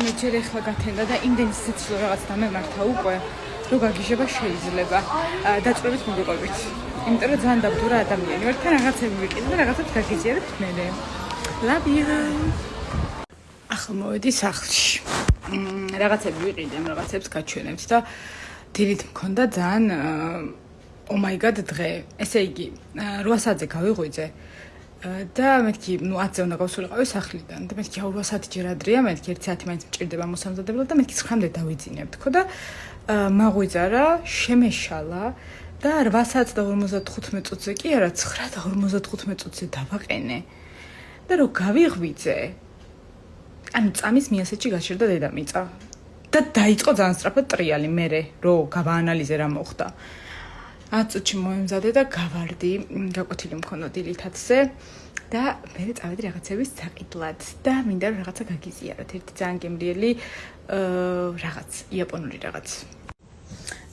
მე ჯერ ახლა გათენდა და იმდენი სიცილო რაღაც დამემართა უკვე, რომ გაგიჟება შეიძლება დაწვრილებით მოგიყვებით. იმიტომ რომ ძალიან დაბდურა ადამიანი ვარ, თან რაღაცები ვიყიდე და რაღაცებს გაგიზიარებთ მე. Love you. ახლა მოვედი სახლში. რაღაცები ვიყიდე, რაღაცებს გაჩვენებთ და დილით მქონდა ძალიან oh my god დღე. ესე იგი 8 საათზე გავიღვიძე. და მეთქი, 10-ზე უნდა გავსულიყავი სახლიდან და მეთქი 8 საათი ჯერ ადრეა, მეთქი 1 საათი მაინც მჭირდება მოსამზადებლად და მეთქი 9-მდე დავიძინებ თქო და მაღვიძარა, შემეშალა და 8 საათს და 55 წუთზე კი არა 9 და 55 წუთზე დავაყენე და რო გავიღვიძე ანუ წამის მიასეთში გაჩერდა დედამიწა და დაიწყო ძალიან სწრაფად ტრიალი მერე რო გავაანალიზე რა მოხდა 10 წუთში მოემზადე და გავარდი გაკვეთილი მქონდა დილითათზე და მე წავედი რაღაცების საყიდლად და მინდა რომ რაღაცა გაგიზიაროთ ერთი ძალიან გემრიელი რაღაც იაპონური რაღაც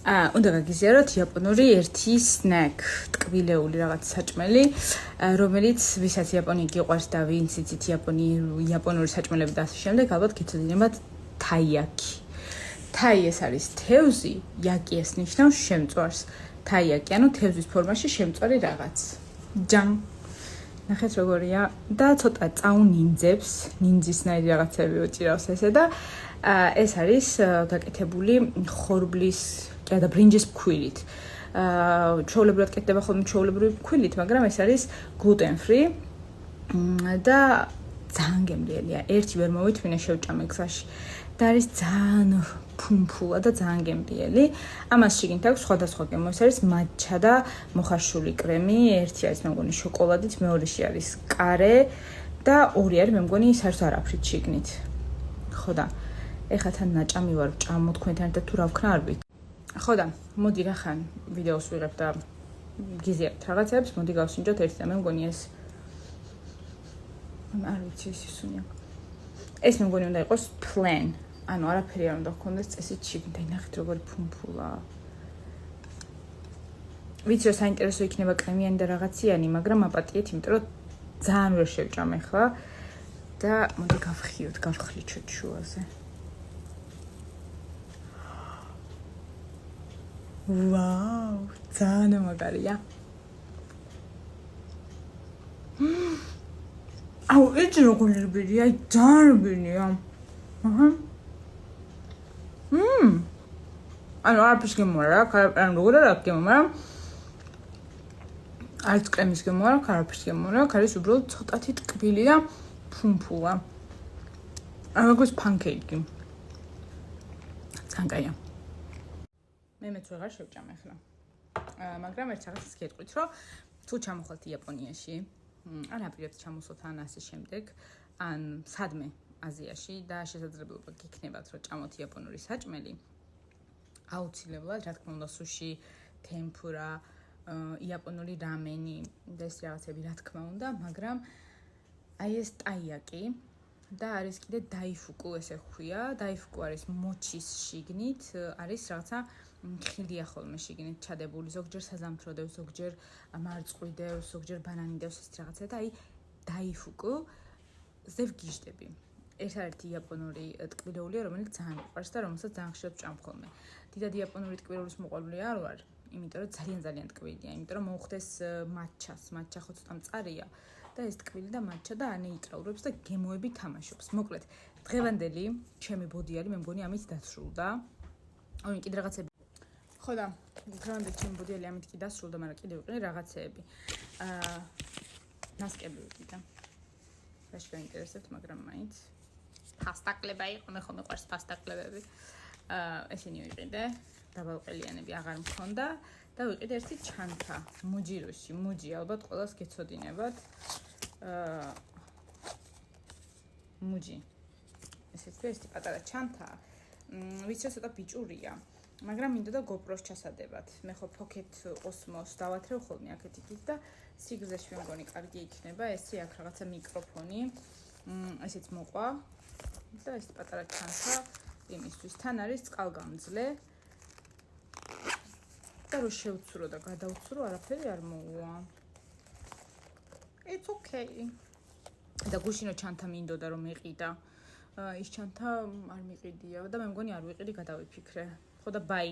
უნდა გაგიზიაროთ იაპონური ერთი სნეკ ტკბილეული რაღაც საჭმელი რომელიც ვისაც იაპონია გიყვარს და ვინც იცით იაპონური საჭმელები და ასე შემდეგ ალბათ გეცოდინებათ თაიაკი თაი ეს არის თევზი იაკი ეს ნიშნავს შემწვარს თაიაკი ანუ თევზის ფორმაში შემწვარი რაღაც ჯან ნახეთ როგორია და ცოტა წაუნინძებს ნინძისნაირი რაღაცები უჭირავს ესე და ეს არის გაკეთებული ხორბლის და ბრინჯის ფქვილით. ჩვეულებრივად კეთდება ხოლმე ჩვეულებრივი ფქვილით, მაგრამ ეს არის gluten free და ძალიან გემრიელია. ერთი ვერ მოვითმინე შევჭამე გზაში. და არის ძალიან ფუმფულა და ძალიან გემრიელი. ამას შიგნით აქვს სხვადასხვა გემო. ეს არის მაჩა და მოხარშული კრემი. ერთი არის მე მგონი შოკოლადით, მეორეში არის კარე და ორი არის მე მგონი საერთოდ არაფრით შიგნით. ხო და ეხლა თან ნაჭამი ვარ ჭამო თქვენთან ერთად თუ რა ვქნა არ ვიცი. ხო და მოდი რახან ვიდეოს ვიღებ და გიზიარებთ რაღაცებს, მოდი გავსინჯოთ ერთი და მე მგონი ეს არ ვიცი ის ისუნია. ეს მე მგონი უნდა იყოს plan. ანუ არაფერი არ უნდა გქონდეს წესით შიგნით, ნახეთ როგორი ფუმფულა. ვიცი რომ საინტერესო იქნება კრემიანი და რაღაციანი, მაგრამ აპატიეთ, იმიტომ რომ ძალიან ვერ შევჭამ ახლა და მოდი გავხიოთ, გავხლიჩოთ შუაზე. Wow, ძალიან მაგარია. აუ, ეს როგორი რბილია, ძალიან რბილია. ანუ არაფერს გემოარა, ანუ როგორ არა გემო, მაგრამ არც კრემის გემოარა, არაფერს გემოარა, არის უბრალოდ ცოტათი ტკბილი და ფუმფულა. ანუ როგორც პანკეიკი. ძალიან კაია. მეც ვეღარ შევჭამ ახლა. მაგრამ ერთ რაღაცას გეტყვით, რომ თუ ჩამოხვალთ იაპონიაში, ან აპირებთ ჩამოსვლათ ან ასე შემდეგ, ან სადმე აზიაში და შესაძლებლობა გექნებათ, რომ ჭამოთ იაპონური საჭმელი, აუცილებლად, რა თქმა უნდა, სუში, თემპურა, იაპონური რამენი და ეს რაღაცები, რა თქმა უნდა, მაგრამ აი ეს ტაიაკი და არის კიდე დაიფუკუ ესე ხუია, დაიფუკუ არის მოჩის შიგნით, არის რაღაცა ხილია ხოლმე შიგნით ჩადებული, ზოგჯერ საზამთრო დევს, ზოგჯერ მარწყვი დევს, ზოგჯერ ბანანი დევს ეს რაღაცა და აი დაიფუკუ ზე ვგიჟდები. ეს არის იაპონური ტკბილეულია, რომელიც ძალიან მიყვარს და რომელსაც ძალიან ხშირად ვჭამ ხოლმე. დიდად იაპონური ტკბილეულის მოყვარული არ ვარ, იმიტომ რომ ძალიან ტკბილია, იმიტომ რომ მოუხდეს მაჩას, მაჩა ხო ცოტა მწარია და ეს ტკბილი და მაჩა და ანეიტრალურებს და გემოები თამაშობს. მოკლედ, დღევანდელი ჩემი ბოდიალი მე მგონი ამით დასრულდა. აი, კიდე რაღაცები ხო და დღევანდელი ჩემი ბოდიალი ამით კი დასრულდა, მაგრამ კიდე ვიყიდე რაღაცეები. ნასკები ვიყიდე. რაში გაინტერესებთ, მაგრამ მაინც პასტაკლება იყო, მე ხომ მიყვარს პასტაკლებები. ესენი ვიყიდე, დაბალყელიანები აღარ მქონდა და ვიყიდე ერთი ჩანთა, მუჯიროში, მუჯი ალბათ ყველას გეცოდინებათ. მუჯი. ესეთი პატარა ჩანთა. ვიცი რომ ცოტა ბიჭურია. მაგრამ მინდა და GoPro-ს ჩასადებად. მე ხო Pocket Osmo-ს დავათრევ ხოლმე აქეთ იქით და სიგრძეში მე მგონი კარგი იქნება. ესე აქ რაღაცა მიკროფონი. ესეც მოყვა. და ეს პატარა ჩანთა იმისთვის თან არის წყალგამძლე. და რო შევცურო და გადავცურო, არაფერი არ მოუვა. It's okay. და გუშინო ჩანთა მინდოდა რომ მეყიდა. ის ჩანთა არ მიყიდია და მე მგონი არ ვიყიდი გადავიფიქრე. ხო და ბაი.